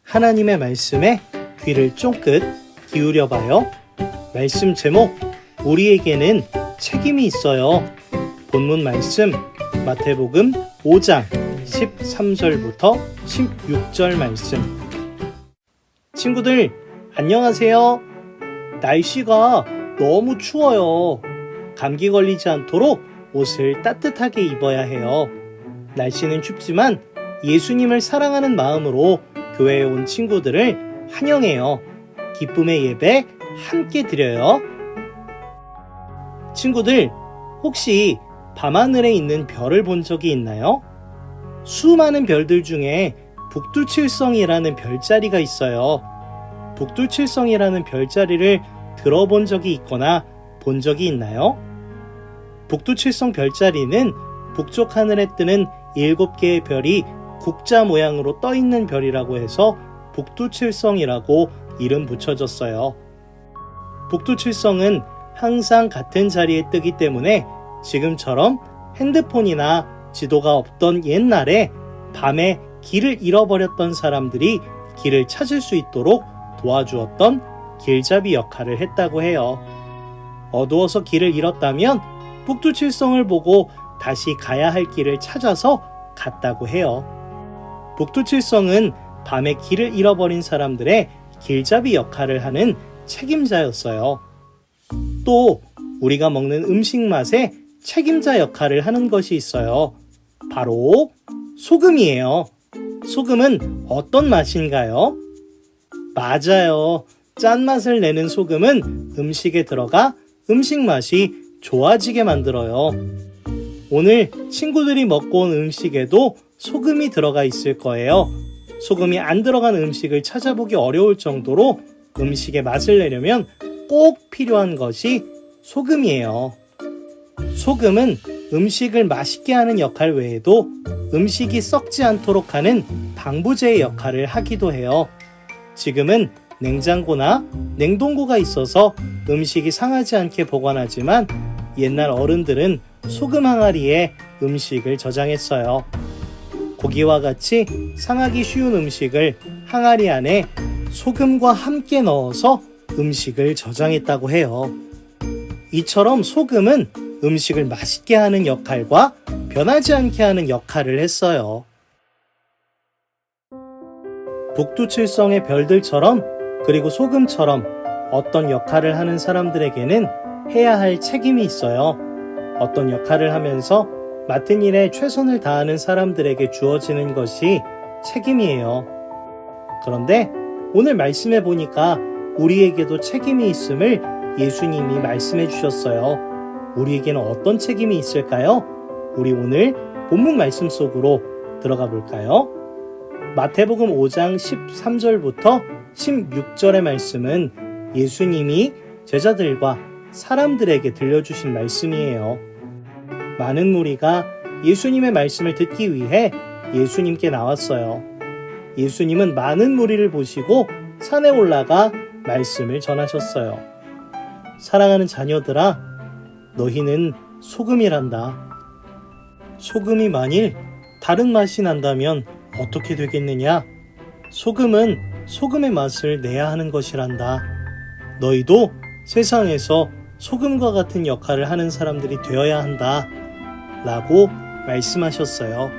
하나님의 말씀에 귀를 쫑긋 기울여봐요. 말씀 제목, 우리에게는 책임이 있어요. 본문 말씀, 마태복음 5장 13절부터 16절 말씀. 친구들, 안녕하세요. 날씨가 너무 추워요. 감기 걸리지 않도록 옷을 따뜻하게 입어야 해요. 날씨는 춥지만 예수님을 사랑하는 마음으로 교회에 온 친구들을 환영해요. 기쁨의 예배 함께 드려요. 친구들, 혹시 밤하늘에 있는 별을 본 적이 있나요? 수많은 별들 중에 북두칠성이라는 별자리가 있어요. 북두칠성이라는 별자리를 들어본 적이 있거나 본 적이 있나요? 북두칠성 별자리는 북쪽 하늘에 뜨는 7개의 별이 국자 모양으로 떠 있는 별이라고 해서 북두칠성이라고 이름 붙여졌어요. 북두칠성은 항상 같은 자리에 뜨기 때문에 지금처럼 핸드폰이나 지도가 없던 옛날에 밤에 길을 잃어버렸던 사람들이 길을 찾을 수 있도록 도와주었던 길잡이 역할을 했다고 해요. 어두워서 길을 잃었다면 북두칠성을 보고 다시 가야 할 길을 찾아서 갔다고 해요. 북두칠성은 밤에 길을 잃어버린 사람들의 길잡이 역할을 하는 책임자였어요. 또 우리가 먹는 음식 맛에 책임자 역할을 하는 것이 있어요. 바로 소금이에요. 소금은 어떤 맛인가요? 맞아요. 짠맛을 내는 소금은 음식에 들어가 음식 맛이 좋아지게 만들어요. 오늘 친구들이 먹고 온 음식에도 소금이 들어가 있을 거예요. 소금이 안 들어간 음식을 찾아보기 어려울 정도로 음식의 맛을 내려면 꼭 필요한 것이 소금이에요. 소금은 음식을 맛있게 하는 역할 외에도 음식이 썩지 않도록 하는 방부제의 역할을 하기도 해요. 지금은 냉장고나 냉동고가 있어서 음식이 상하지 않게 보관하지만 옛날 어른들은 소금 항아리에 음식을 저장했어요. 고기와 같이 상하기 쉬운 음식을 항아리 안에 소금과 함께 넣어서 음식을 저장했다고 해요. 이처럼 소금은 음식을 맛있게 하는 역할과 변하지 않게 하는 역할을 했어요. 북두칠성의 별들처럼 그리고 소금처럼 어떤 역할을 하는 사람들에게는 해야 할 책임이 있어요. 어떤 역할을 하면서 맡은 일에 최선을 다하는 사람들에게 주어지는 것이 책임이에요. 그런데 오늘 말씀해 보니까 우리에게도 책임이 있음을 예수님이 말씀해 주셨어요. 우리에게는 어떤 책임이 있을까요? 우리 오늘 본문 말씀 속으로 들어가 볼까요? 마태복음 5장 13절부터 16절의 말씀은 예수님이 제자들과 사람들에게 들려주신 말씀이에요. 많은 무리가 예수님의 말씀을 듣기 위해 예수님께 나왔어요. 예수님은 많은 무리를 보시고 산에 올라가 말씀을 전하셨어요. 사랑하는 자녀들아, 너희는 소금이란다. 소금이 만일 다른 맛이 난다면 어떻게 되겠느냐? 소금은 소금의 맛을 내야 하는 것이란다. 너희도 세상에서 소금과 같은 역할을 하는 사람들이 되어야 한다. 라고 말씀하셨어요.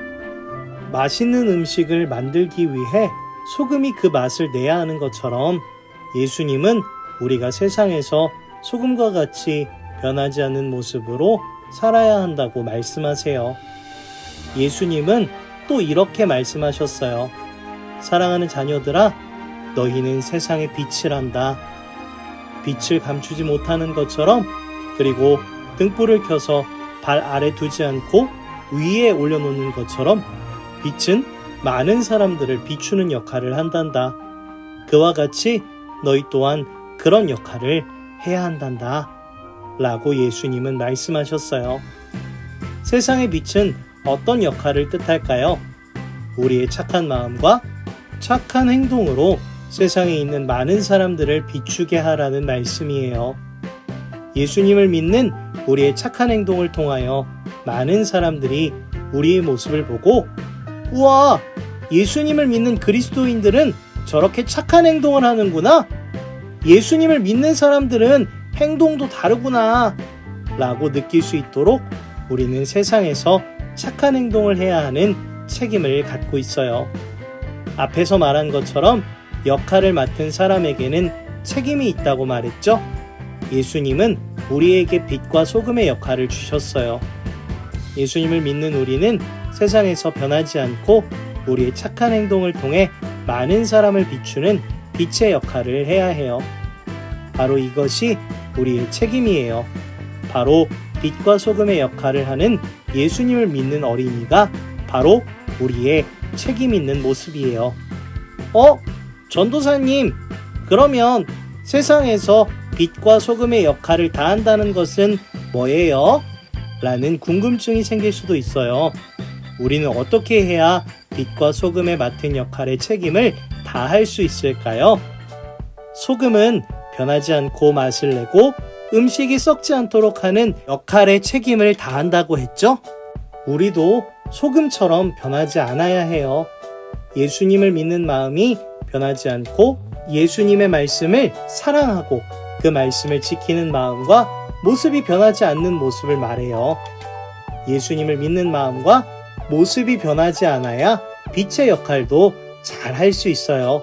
맛있는 음식을 만들기 위해 소금이 그 맛을 내야 하는 것처럼 예수님은 우리가 세상에서 소금과 같이 변하지 않는 모습으로 살아야 한다고 말씀하세요. 예수님은 또 이렇게 말씀하셨어요. 사랑하는 자녀들아, 너희는 세상의 빛이란다. 빛을 감추지 못하는 것처럼, 그리고 등불을 켜서 발 아래 두지 않고 위에 올려놓는 것처럼 빛은 많은 사람들을 비추는 역할을 한단다. 그와 같이 너희 또한 그런 역할을 해야 한단다. 라고 예수님은 말씀하셨어요. 세상의 빛은 어떤 역할을 뜻할까요? 우리의 착한 마음과 착한 행동으로 세상에 있는 많은 사람들을 비추게 하라는 말씀이에요. 예수님을 믿는 우리의 착한 행동을 통하여 많은 사람들이 우리의 모습을 보고, 우와, 예수님을 믿는 그리스도인들은 저렇게 착한 행동을 하는구나. 예수님을 믿는 사람들은 행동도 다르구나. 라고 느낄 수 있도록 우리는 세상에서 착한 행동을 해야 하는 책임을 갖고 있어요. 앞에서 말한 것처럼 역할을 맡은 사람에게는 책임이 있다고 말했죠. 예수님은 우리에게 빛과 소금의 역할을 주셨어요. 예수님을 믿는 우리는 세상에서 변하지 않고 우리의 착한 행동을 통해 많은 사람을 비추는 빛의 역할을 해야 해요. 바로 이것이 우리의 책임이에요. 바로 빛과 소금의 역할을 하는 예수님을 믿는 어린이가 바로 우리의 책임 있는 모습이에요. 전도사님, 그러면 세상에서 빛과 소금의 역할을 다한다는 것은 뭐예요? 라는 궁금증이 생길 수도 있어요. 우리는 어떻게 해야 빛과 소금에 맡은 역할의 책임을 다할 수 있을까요? 소금은 변하지 않고 맛을 내고 음식이 썩지 않도록 하는 역할의 책임을 다한다고 했죠? 우리도 소금처럼 변하지 않아야 해요. 예수님을 믿는 마음이 변하지 않고 예수님의 말씀을 사랑하고 그 말씀을 지키는 마음과 모습이 변하지 않는 모습을 말해요. 예수님을 믿는 마음과 모습이 변하지 않아야 빛의 역할도 잘 할 수 있어요.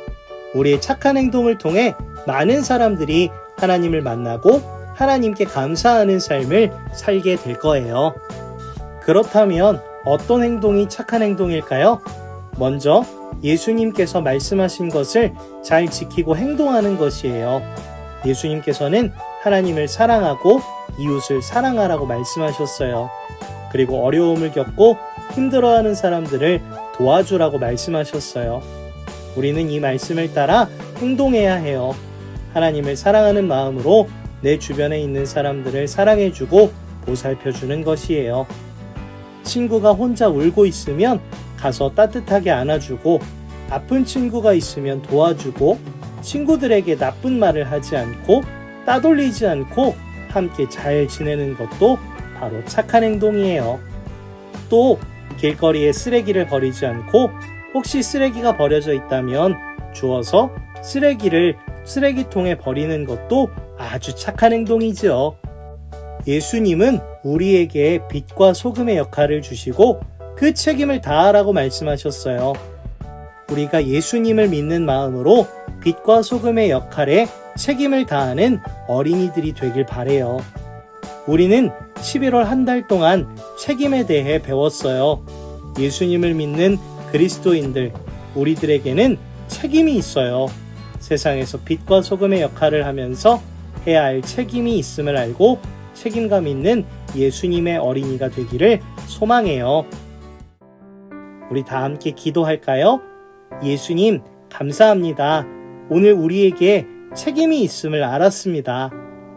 우리의 착한 행동을 통해 많은 사람들이 하나님을 만나고 하나님께 감사하는 삶을 살게 될 거예요. 그렇다면 어떤 행동이 착한 행동일까요? 먼저 예수님께서 말씀하신 것을 잘 지키고 행동하는 것이에요. 예수님께서는 하나님을 사랑하고 이웃을 사랑하라고 말씀하셨어요. 그리고 어려움을 겪고 힘들어하는 사람들을 도와주라고 말씀하셨어요. 우리는 이 말씀을 따라 행동해야 해요. 하나님을 사랑하는 마음으로 내 주변에 있는 사람들을 사랑해주고 보살펴주는 것이에요. 친구가 혼자 울고 있으면 가서 따뜻하게 안아주고, 아픈 친구가 있으면 도와주고, 친구들에게 나쁜 말을 하지 않고 따돌리지 않고 함께 잘 지내는 것도 바로 착한 행동이에요. 또 길거리에 쓰레기를 버리지 않고 혹시 쓰레기가 버려져 있다면 주워서 쓰레기를 쓰레기통에 버리는 것도 아주 착한 행동이죠. 예수님은 우리에게 빛과 소금의 역할을 주시고 그 책임을 다하라고 말씀하셨어요. 우리가 예수님을 믿는 마음으로 빛과 소금의 역할에 책임을 다하는 어린이들이 되길 바래요. 우리는 11월 한 달 동안 책임에 대해 배웠어요. 예수님을 믿는 그리스도인들, 우리들에게는 책임이 있어요. 세상에서 빛과 소금의 역할을 하면서 해야 할 책임이 있음을 알고 책임감 있는 예수님의 어린이가 되기를 소망해요. 우리 다 함께 기도할까요? 예수님, 감사합니다. 오늘 우리에게 책임이 있음을 알았습니다.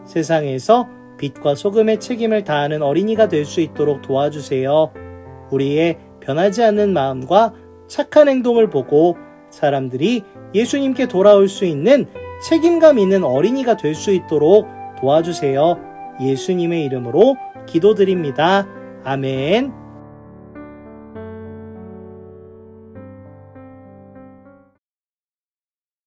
세상에서 빛과 소금의 책임을 다하는 어린이가 될 수 있도록 도와주세요. 우리의 변하지 않는 마음과 착한 행동을 보고 사람들이 예수님께 돌아올 수 있는 책임감 있는 어린이가 될 수 있도록 도와주세요. 예수님의 이름으로 기도드립니다. 아멘.